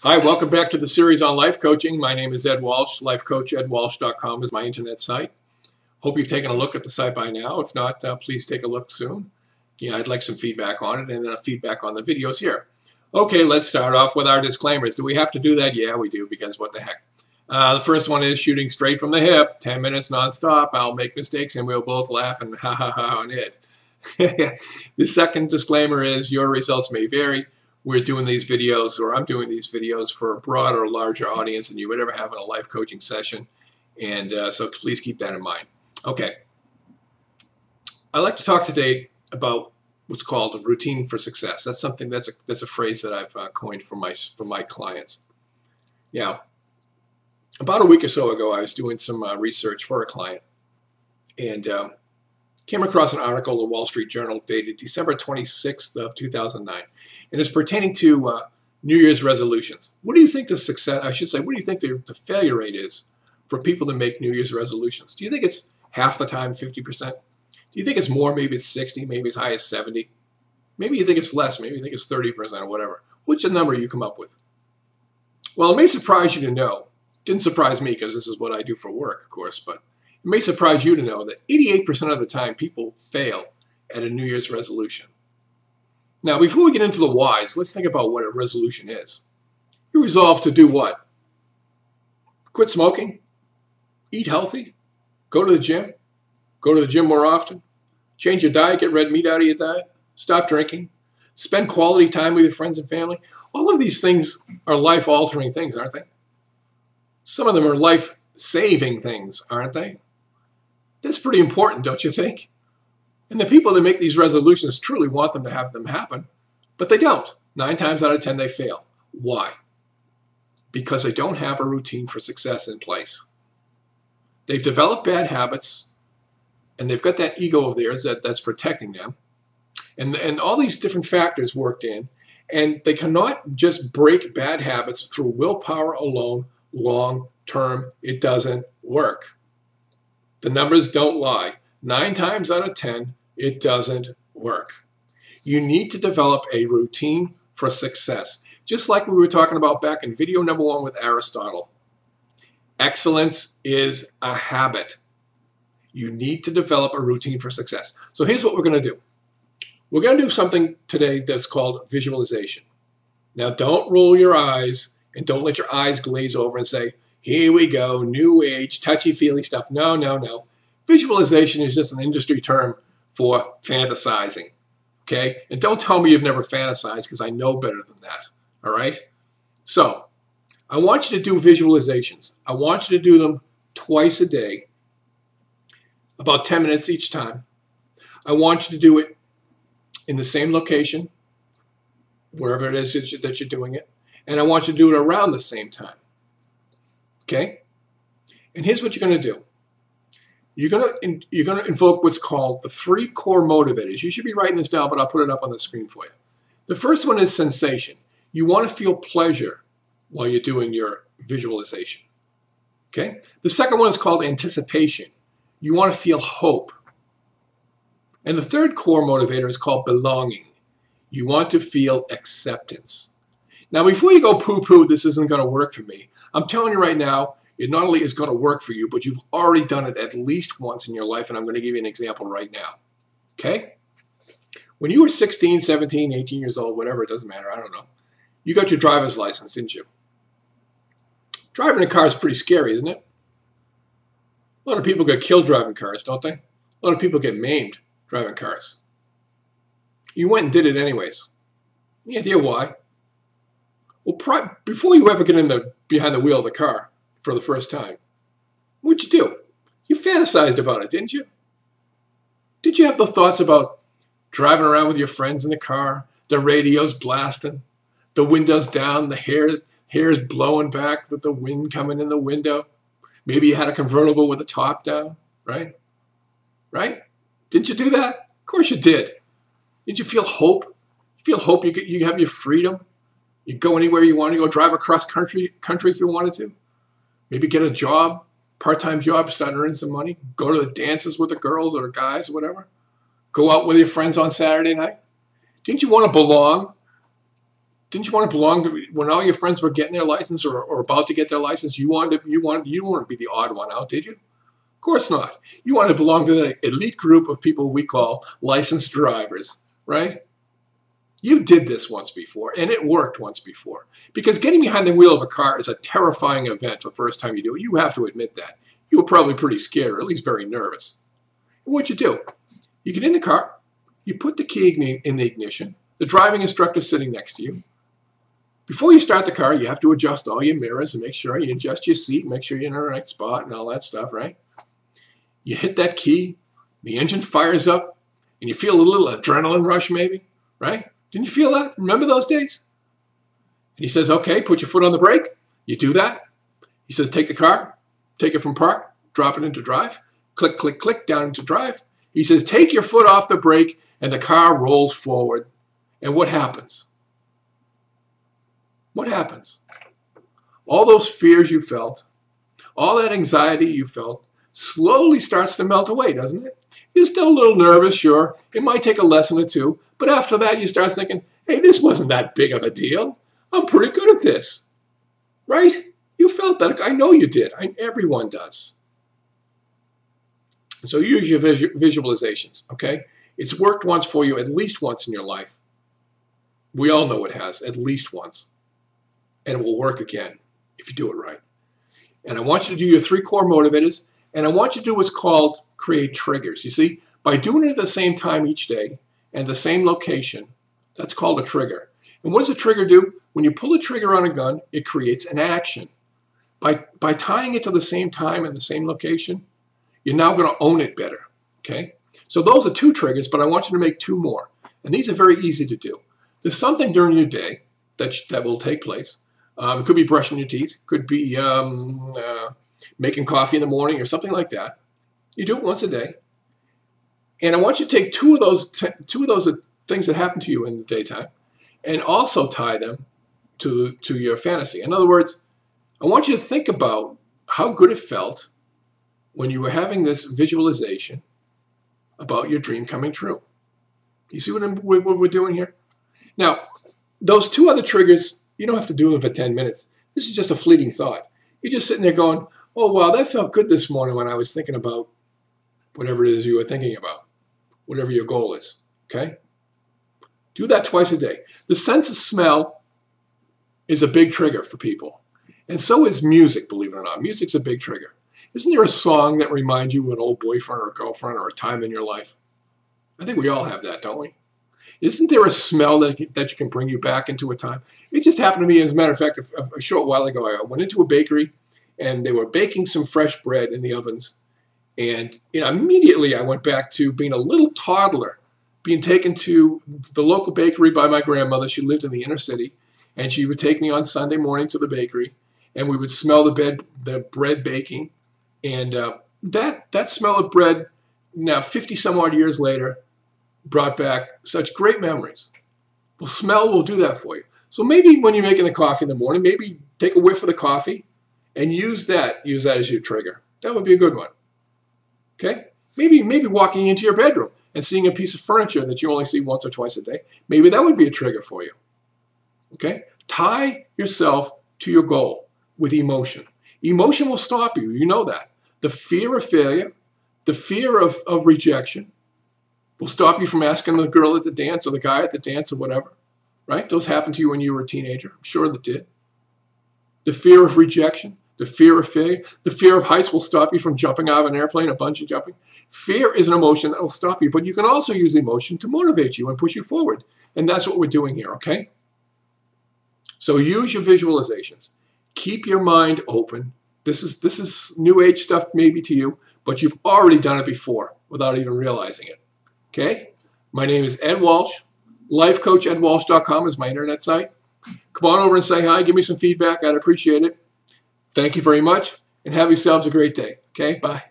Hi, welcome back to the series on life coaching. My name is Ed Walsh. LifeCoachEdWalsh.com is my internet site. Hope you've taken a look at the site by now. If not, please take a look soon. Yeah, I'd like some feedback on it and then a feedback on the videos here. Okay, let's start off with our disclaimers. Do we have to do that? Yeah, we do, because what the heck. The first one is shooting straight from the hip, 10 minutes nonstop. I'll make mistakes and we'll both laugh and ha ha ha on it. The second disclaimer is your results may vary. We're doing these videos, or I'm doing these videos for a broader, larger audience than you would ever have in a life coaching session. And so please keep that in mind. Okay. I'd like to talk today about what's called a routine for success. That's something, that's a phrase that I've coined for my clients. Yeah. About a week or so ago, I was doing some research for a client and came across an article in the Wall Street Journal dated December 26th of 2009. And it's pertaining to New Year's resolutions. What do you think the success, I should say, what do you think the failure rate is for people to make New Year's resolutions? Do you think it's half the time, 50%? Do you think it's more, maybe it's 60, maybe as high as 70? Maybe you think it's less, maybe you think it's 30% or whatever. Which is the number you come up with? Well, it may surprise you to know. Didn't surprise me because this is what I do for work, of course, but it may surprise you to know that 88% of the time people fail at a New Year's resolution. Now, before we get into the whys, let's think about what a resolution is. You resolve to do what? Quit smoking? Eat healthy? Go to the gym? Go to the gym more often? Change your diet, get red meat out of your diet? Stop drinking? Spend quality time with your friends and family? All of these things are life-altering things, aren't they? Some of them are life-saving things, aren't they? That's pretty important, don't you think? And the people that make these resolutions truly want them to have them happen, but they don't. 9 times out of 10, they fail. Why? Because they don't have a routine for success in place. They've developed bad habits, and they've got that ego of theirs that's protecting them. And all these different factors worked in, and they cannot just break bad habits through willpower alone long term. It doesn't work. The numbers don't lie. 9 times out of 10, it doesn't work. You need to develop a routine for success. Just like we were talking about back in video number 1 with Aristotle. Excellence is a habit. You need to develop a routine for success. So here's what we're going to do. We're going to do something today that's called visualization. Now, don't roll your eyes and don't let your eyes glaze over and say, here we go, new age, touchy-feely stuff. No, no, no. Visualization is just an industry term for fantasizing, okay? And don't tell me you've never fantasized because I know better than that, all right? So I want you to do visualizations. I want you to do them twice a day, about 10 minutes each time. I want you to do it in the same location, wherever it is that you're doing it, and I want you to do it around the same time, okay? And here's what you're going to do. You're going to invoke what's called the 3 core motivators. You should be writing this down, but I'll put it up on the screen for you. The first one is sensation. You want to feel pleasure while you're doing your visualization. Okay? The second one is called anticipation. You want to feel hope. And the third core motivator is called belonging. You want to feel acceptance. Now, before you go poo-poo, this isn't going to work for me, I'm telling you right now, it not only is going to work for you, but you've already done it at least once in your life, and I'm going to give you an example right now. Okay? When you were 16, 17, 18 years old, whatever, it doesn't matter, I don't know, you got your driver's license, didn't you? Driving a car is pretty scary, isn't it? A lot of people get killed driving cars, don't they? A lot of people get maimed driving cars. You went and did it anyways. Any idea why? Well, before you ever get behind the wheel of the car for the first time, what'd you do? You fantasized about it, didn't you? Did you have the thoughts about driving around with your friends in the car, the radio's blasting, the windows down, the hair's blowing back with the wind coming in the window? Maybe you had a convertible with the top down, right? Right? Didn't you do that? Of course you did. Did you feel hope? You feel hope you have your freedom? You go anywhere you want to go, drive across country if you wanted to. Maybe get a job, part-time job, start earning some money. Go to the dances with the girls or the guys, whatever. Go out with your friends on Saturday night. Didn't you want to belong? Didn't you want to belong to, when all your friends were getting their license or about to get their license, you didn't want to be the odd one out, did you? Of course not. You want to belong to the elite group of people we call licensed drivers, right? You did this once before, and it worked once before. Because getting behind the wheel of a car is a terrifying event the first time you do it. You have to admit that. You were probably pretty scared, or at least very nervous. And what'd you do? You get in the car, you put the key in the ignition, the driving instructor's sitting next to you. Before you start the car, you have to adjust all your mirrors and make sure you adjust your seat, make sure you're in the right spot and all that stuff, right? You hit that key, the engine fires up, and you feel a little adrenaline rush maybe, right? Didn't you feel that? Remember those days? And he says, okay, put your foot on the brake. You do that. He says, take the car, take it from park, drop it into drive, click, click, click, down into drive. He says, take your foot off the brake, and the car rolls forward. And what happens? What happens? All those fears you felt, all that anxiety you felt, slowly starts to melt away, doesn't it? You're still a little nervous, sure. It might take a lesson or two. But after that, you start thinking, hey, this wasn't that big of a deal. I'm pretty good at this. Right? You felt that. I know you did. Everyone does. So use your visualizations, okay? It's worked once for you, at least once in your life. We all know it has, at least once. And it will work again if you do it right. And I want you to do your 3 core motivators, and I want you to do what's called create triggers. You see, by doing it at the same time each day and the same location, that's called a trigger. And what does a trigger do? When you pull a trigger on a gun, it creates an action. By tying it to the same time and the same location, you're now going to own it better, okay? So those are 2 triggers, but I want you to make 2 more. And these are very easy to do. There's something during your day that will take place. It could be brushing your teeth, could be making coffee in the morning or something like that. You do it once a day. And I want you to take 2 of those things that happen to you in the daytime and also tie them to your fantasy. In other words, I want you to think about how good it felt when you were having this visualization about your dream coming true. You see what we're doing here? Now, those 2 other triggers, you don't have to do them for 10 minutes. This is just a fleeting thought. You're just sitting there going, oh, wow, that felt good this morning when I was thinking about whatever it is you were thinking about, whatever your goal is, okay? Do that twice a day. The sense of smell is a big trigger for people. And so is music, believe it or not. Music's a big trigger. Isn't there a song that reminds you of an old boyfriend or a girlfriend or a time in your life? I think we all have that, don't we? Isn't there a smell that can bring you back into a time? It just happened to me, as a matter of fact, a short while ago. I went into a bakery, and they were baking some fresh bread in the ovens. And immediately I went back to being a little toddler, being taken to the local bakery by my grandmother. She lived in the inner city, and she would take me on Sunday morning to the bakery, and we would smell the bread baking. And that smell of bread, now 50 some odd years later, brought back such great memories. Well, smell will do that for you. So maybe when you're making the coffee in the morning, maybe take a whiff of the coffee and use that as your trigger. That would be a good one. Okay? Maybe walking into your bedroom and seeing a piece of furniture that you only see once or twice a day. Maybe that would be a trigger for you. Okay? Tie yourself to your goal with emotion. Emotion will stop you. You know that. The fear of failure, the fear of rejection will stop you from asking the girl at the dance or the guy at the dance or whatever. Right? Those happened to you when you were a teenager. I'm sure that did. The fear of rejection, the fear of failure, the fear of heights will stop you from jumping out of an airplane or bungee jumping. Fear is an emotion that will stop you, but you can also use emotion to motivate you and push you forward. And that's what we're doing here, okay? So use your visualizations. Keep your mind open. This is new age stuff maybe to you, but you've already done it before without even realizing it. Okay? My name is Ed Walsh. LifeCoachEdWalsh.com is my internet site. Come on over and say hi. Give me some feedback. I'd appreciate it. Thank you very much, and have yourselves a great day. Okay? Bye.